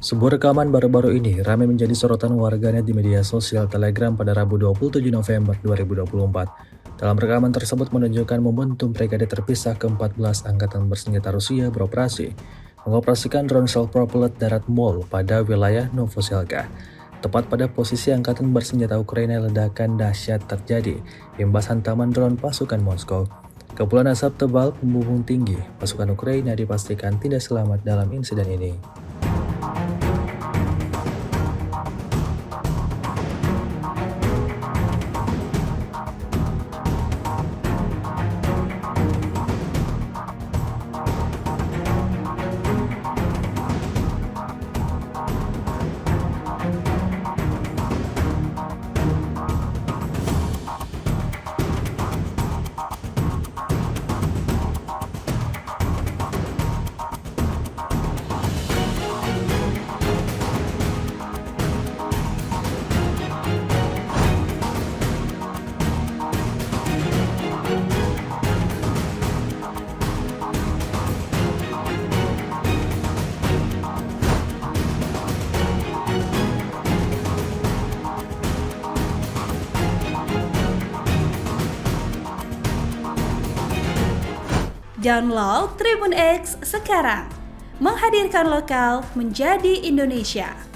Sebuah rekaman baru-baru ini ramai menjadi sorotan warganet di media sosial Telegram pada Rabu 27 November 2024. Dalam rekaman tersebut menunjukkan momentum brigade terpisah ke-14 Angkatan Bersenjata Rusia beroperasi, mengoperasikan drone self-propelled darat MOL pada wilayah Novoselka. Tepat pada posisi Angkatan Bersenjata Ukraina, ledakan dahsyat terjadi, imbas hantaman drone pasukan Moskow. Kepulan asap tebal membumbung tinggi, pasukan Ukraina dipastikan tidak selamat dalam insiden ini. Download Tribun X sekarang, menghadirkan lokal menjadi Indonesia.